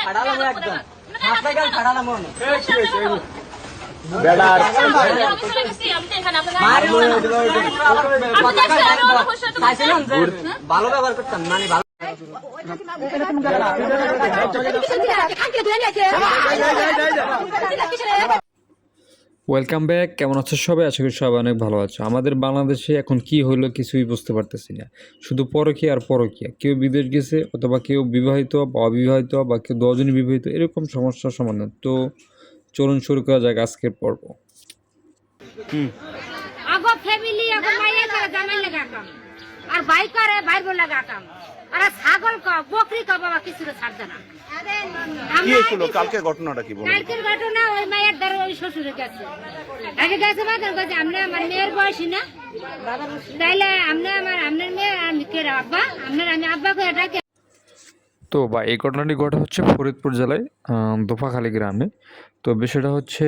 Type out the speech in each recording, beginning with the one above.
ফাড়ালাম একদম হাতে গেল ফাড়ালাম মনে ভালো ব্যবহার করতাম মানে ভালো ওয়েলকাম ব্যাক। কেমন আছো সবাই? আশা করি সবাই অনেক ভালো আছো। আমাদের বাংলাদেশে এখন কি হলো কিছুই বুঝতে পারতেছি না। শুধু পরকীয়া আর পরকীয়া, কেউ বিদেশ গেছে অথবা কেউ বিবাহিত বা অবিবাহিত বা কেউ 10জনই বিবাহিত, এরকম সমস্যার সমাধান। তো চলুন শুরু করা যাক আজকের পর্ব। আগো ফ্যামিলি আগো মাইয়া করে জামাই লাগা কাম আর ভাই করে ভাইর বল লাগা কাম আর ছাগল ক বকরি ক বাবা কিছু ছাড় দেনা কি হলো কালকে ঘটনাটা কি বলো? কালকের ঘটনা ওই মায়ের দ্বারা ওই শ্বশুরে গেছে আগে গেছে বাজার কাছে আমরা আমার মেয়ের বয়সী না তাইলে আমরা আমার আপনার মেয়ে আমি কে আব্বা আপনার আমি আব্বা কে ডাকে। তো বা এই ঘটনাটি ঘটে হচ্ছে ফরিদপুর জেলায় দোফাখালী গ্রামে। তো বিষয়টা হচ্ছে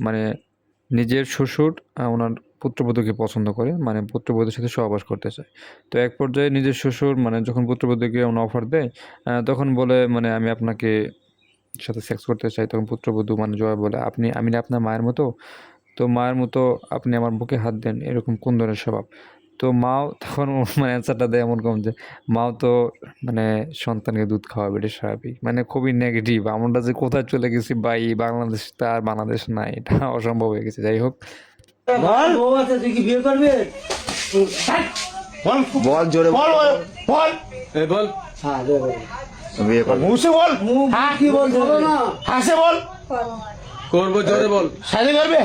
মানে নিজের শ্বশুর ওনার পুত্রবধূকে পছন্দ করে, মানে পুত্রবধূর সাথে সহবাস করতে চায়। তো এক পর্যায়ে নিজের শ্বশুর মানে যখন পুত্রবধূকে অফার দেয় তখন বলে মানে আমি আপনাকে সাথে সেক্স করতে চাই। তখন পুত্রবধূ মানে জবাব বলে আমি না আপনার মায়ের মতো, তো মায়ের মতো আপনি আমার বুকে হাত দেন, এরকম কোন ধরনের স্বভাব? তো মাও তখন মানে অ্যান্সারটা দেয় এমন কম যে মাও তো মানে সন্তানকে দুধ খাওয়াবে, এটা স্বাভাবিক। মানে খুবই নেগেটিভ। আমরা যে কোথায় চলে গেছি বা এই বাংলাদেশ তো আর বাংলাদেশ নাই, এটা অসম্ভব হয়ে গেছে। যাই হোক, বল বউ আছে তুই কি বিয়ে করবি বল জোরে বল বল এই বল হ্যাঁ দে বল বিয়ে করব মুছে বল হ্যাঁ কি বল বলো না হাসে বল করব জোরে বল শাদি করবে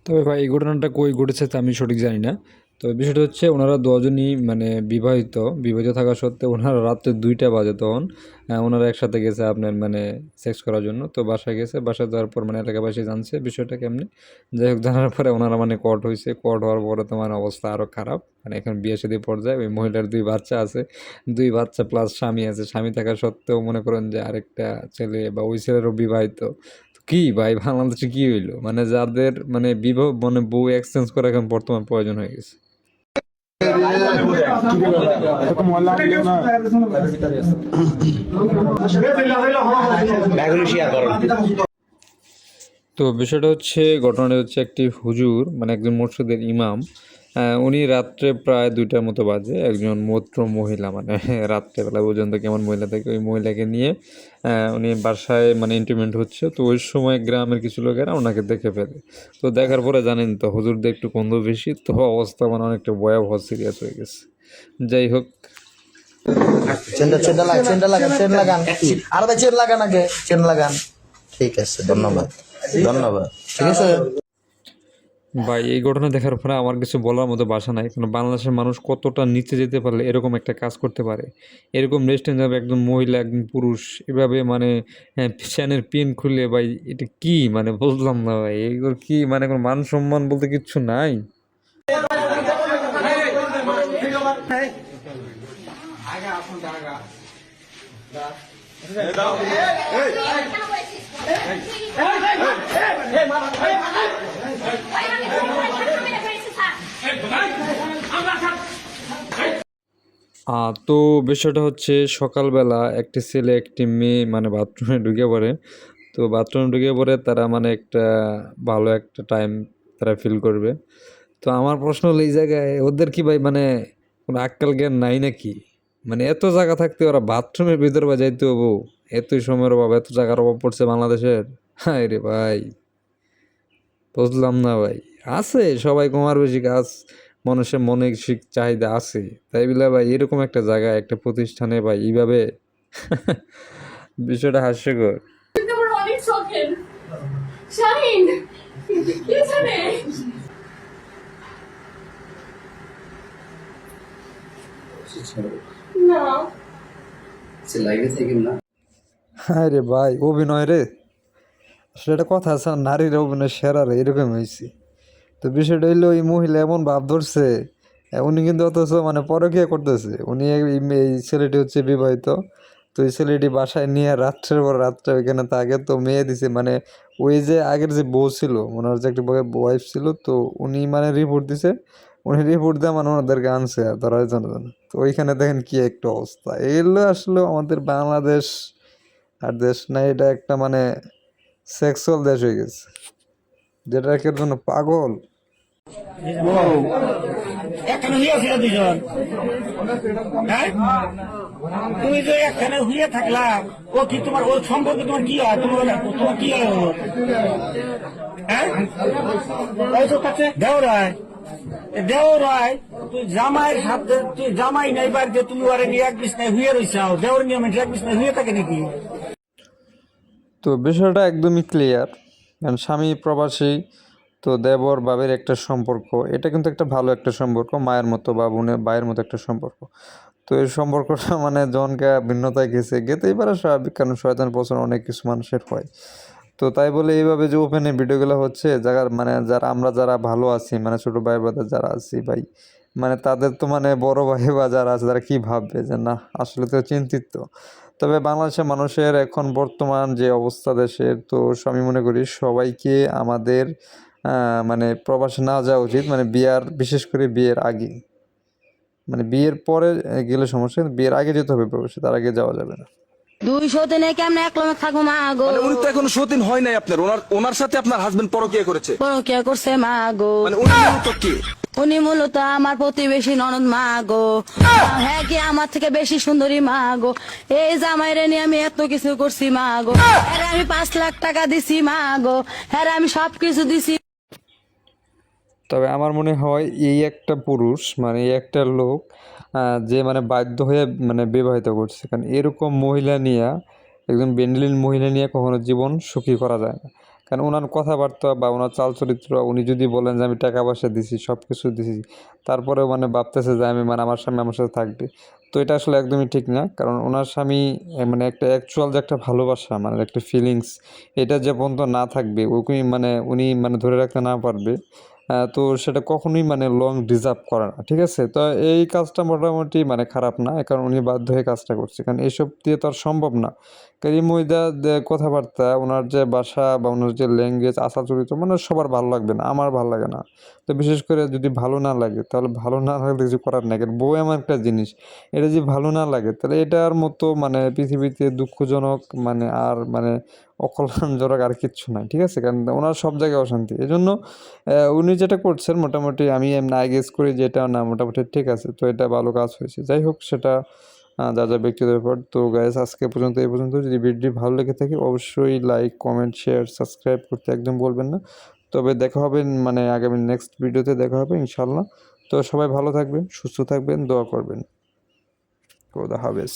তবে ভাই এই ঘটনাটা কই ঘটেছে তা আমি সঠিক জানি না। তবে বিষয়টা হচ্ছে ওনারা 10জনই মানে বিবাহিত থাকা সত্ত্বেও ওনারা রাত্রে 2টা বাজে তখন ওনারা একসাথে গেছে আপনার মানে সেক্স করার জন্য। তো বাসায় গেছে, বাসায় যাওয়ার পর মানে এলাকাবাসী জানছে বিষয়টা কেমনি। যাই হোক, জানার পরে ওনারা মানে কট হয়েছে। কট হওয়ার পরে তো মানে অবস্থা আরও খারাপ। মানে এখন বিয়ে শাদী পর্যায়ে ওই মহিলার 2 বাচ্চা আছে, 2 বাচ্চা প্লাস স্বামী আছে। স্বামী থাকা সত্ত্বেও মনে করেন যে আরেকটা ছেলে বা ওই ছেলেরও বিবাহিত। কি ভাই বাংলাদেশে কি হইলো? মানে যাদের মানে বিবাহ মানে বউ এক্সচেঞ্জ করা এখন বর্তমান প্রয়োজন হয়ে গেছে। তো বিষয়টা হচ্ছে ঘটনাটা হচ্ছে একটি হুজুর মানে একজন মসজিদের ইমাম, উনি রাত্রে প্রায় 2টার মতো বাজে একজন মত্র মহিলা মানে রাত্রেবেলা পর্যন্ত কেমন মহিলা থাকে ওই মহিলাকে নিয়ে উনি বাসায় মানে ইন্টিমেন্ট হচ্ছে। তো ওই সময় গ্রামের কিছু লোকেরা ওনাকে দেখে ফেলে। তো দেখার পরে জানেন তো হুজুরদের একটু গন্ধ বেশি, তো অবস্থা মানে অনেকটা ভয়াবহ সিরিয়াস হয়ে গেছে। যাই হোক, চেন লাগান আর ভাই চেন লাগান আগে চেন লাগান। ঠিক আছে, ধন্যবাদ ধন্যবাদ। ঠিক আছে ভাই এই ঘটনা দেখার পরে আমার কিছু বলার মতো ভাষা নাই। কারণ বাংলাদেশের মানুষ কতটা নিচে যেতে পারলে এরকম একটা কাজ করতে পারে, এরকম রেস্টুরেন্ট যাবে একজন মহিলা একজন পুরুষ এভাবে মানে ফ্যানের পিন খুলে ভাই এটা কি মানে বুঝলাম না ভাই, এগুলো কি মানে কোনো মান সম্মান বলতে কিচ্ছু নাই। তো বিষয়টা হচ্ছে সকালবেলা একটি ছেলে একটি মেয়ে মানে বাথরুমে ঢুকে পড়ে। তো বাথরুমে ঢুকে পড়ে তারা মানে একটা ভালো একটা টাইম তারা ফিল করবে। তো আমার প্রশ্ন হলো এই জায়গায় ওদের কি ভাই মানে কোনো আক্কেল জ্ঞান নাই নাকি? মানে এত জায়গা থাকতে ওরা বাথরুমের ভিতরে বা যাইতে হবো? এতই সময়ের অভাব, এত জায়গার অভাব পড়ছে বাংলাদেশের। হায় রে ভাই, বুঝলাম না ভাই। আছে সবাই কমার বেশি কাজ, মানুষের মানসিক চাহিদা আছে, তাই বলে ভাই এরকম একটা জায়গায় একটা প্রতিষ্ঠানে ভাই এইভাবে বিষয়টা হাস্যকর। আমার অনেক শখের শাহিন পিছনে না হায় রে ভাই, অভিনয় রে, আসলে একটা কথা আছে না, নারীর অভিনয় সেরা রে, এরকম হয়েছে। তো বিষয়টা হইলো এই মহিলা এমন ভাব ধরছে, উনি কিন্তু অথচ মানে পরকীয়া করতেছে। উনি এই ছেলেটি হচ্ছে বিবাহিত। তো এই ছেলেটি বাসায় নিয়ে রাত্রের পর রাত্রে ওইখানে থাকে। তো মেয়ে দিছে মানে ওই যে আগের যে বউ ছিল ওনার যে একটা ওয়াইফ ছিল, তো উনি মানে রিপোর্ট দিছে উনি রিপোর্ট দিয়ে মানে ওনাদেরকে আনছে আর ধরার জন্য। তো ওইখানে দেখেন কি একটা অবস্থা, এগুলো আসলে আমাদের বাংলাদেশ আর দেশ না, এটা একটা মানে সেক্সুয়াল দেশ হয়ে গেছে, যেটা একের জন্য পাগল। এখানে হইয়াছিল দুজন, হ্যাঁ? তুমি যে এখানে হইয়া থাকলা, ও কি তোমার ওর সম্পর্কে তোমার কি হয়? তোমার কি হয় ওর? হ্যাঁ, দেওর হয় তুই জামাইয়ের সাথে, তুই জামাই নাই বাড়িতে, তুমি ওরে নিয়ে এক বিছনায় হইয়া রইছাও, দেওর নিয়মে এক বিছনায় হইয়া থাকে নাকি? তো বিষয়টা একদমই ক্লিয়ার, কারণ স্বামী প্রবাসী, তো দেবর বাবের একটা সম্পর্ক, এটা কিন্তু একটা ভালো একটা সম্পর্ক, মায়ের মতো বা বোনের ভাইয়ের মতো একটা সম্পর্ক। তো এই সম্পর্কটা মানে জনকে ভিন্নতায় গেতেই পারে, স্বাভাবিক, কারণ শয়তান পছন্দ অনেক কিছু মানুষের হয়। তো তাই বলে এইভাবে যে ওপেনে ভিডিওগুলো হচ্ছে, যারা মানে যারা ভালো আছি, মানে ছোটো ভাই ব্রাদার যারা আছি ভাই, মানে তাদের তো মানে বড় ভাই বা যারা আছে তারা কী ভাববে যে না, আসলে তো চিন্তিত। তবে বাংলাদেশের মানুষের এখন বর্তমান যে অবস্থা দেশের, তো আমি মনে করি সবাইকে আমাদের মানে প্রবাসে না যাওয়া উচিত, মানে বিশেষ করে বিয়ের আগে। মানে বিয়ের পরে গেলে সমস্যা, কিন্তু বিয়ের আগে যেতে হবে প্রবাসে, তার আগে যাওয়া যাবে না। 200 দিনে কেমনে একলমে থাকবো মা গো? মানে উনি তো এখনো সতীন হয় নাই আপনার, ওনার সাথে আপনার হাজবেন্ড পরকীয়া করেছে, পরকিয়া করছে মা গো। মানে উনি মূলত কে? উনি মূলত আমার প্রতিবেশী ননদ মা গো। হ্যাঁ, কি আমার থেকে বেশি সুন্দরী মা গো। এই জামাইরে নিয়ে আমি এত কিছু করছি মা গো। হ্যাঁ, আমি 5 লাখ টাকা দিছি মা গো। হ্যাঁ, আমি সবকিছু দিছি। তবে আমার মনে হয় এই একটা পুরুষ, মানে এই একটা লোক যে মানে বাধ্য হয়ে মানে বিবাহিত করছে, কারণ এরকম মহিলা নিয়ে, একজন বেন্ডলিন মহিলা নিয়ে কখনো জীবন সুখী করা যায় না। কারণ ওনার কথাবার্তা বা ওনার চাল চরিত্র, উনি যদি বলেন যে আমি টাকা পয়সা দিছি, সব কিছু দিছি, তারপরেও মানে ভাবতেছে যে আমি মানে আমার স্বামী আমার সাথে থাকবে, তো এটা আসলে একদমই ঠিক না। কারণ ওনার স্বামী মানে একটা অ্যাকচুয়াল যে একটা ভালোবাসা, মানে একটা ফিলিংস, এটা যে পর্যন্ত না থাকবে, উনি মানে ধরে রাখতে না পারবে, তো সেটা কখনোই মানে লং ডিজার্ভ করে না, ঠিক আছে? তো এই কাজটা মোটামুটি মানে খারাপ না, কারণ উনি বাধ্য হয়ে কাজটা করছে, কারণ এইসব দিয়ে তো আর সম্ভব না। কারণ এই মহিলার কথাবার্তা, ওনার যে ভাষা বা ওনার যে ল্যাঙ্গুয়েজ, আচার চরিত্র, মানে সবার ভালো লাগবে না, আমার ভালো লাগে না। তো বিশেষ করে যদি ভালো না লাগে, তাহলে ভালো না লাগলে কিছু করার নাই, কারণ বউ এমন একটা জিনিস, এটা যদি ভালো না লাগে, তাহলে এটার মতো মানে পৃথিবীতে দুঃখজনক মানে আর মানে অকল্যাণজনক আর কিচ্ছু নাই, ঠিক আছে? কারণ ওনার সব জায়গায় অশান্তি। এই জন্য উনি যেটা করছেন মোটামুটি আমি এমনি গেস করি যে এটা না, মোটামুটি ঠিক আছে, তো এটা ভালো কাজ হয়েছে। যাই হোক, সেটা যা ব্যক্তিগত ব্যাপার। তো গাইস, আজকে পর্যন্ত এই পর্যন্ত। যদি ভিডিওটি ভালো লেগে থাকে অবশ্যই লাইক, কমেন্ট, শেয়ার, সাবস্ক্রাইব করতে একদম বলবেন না। তবে দেখা হবে মানে আগামী নেক্সট ভিডিওতে দেখা হবে ইনশাল্লাহ। তো সবাই ভালো থাকবেন, সুস্থ থাকবেন, দোয়া করবেন। খোদা হাফেজ।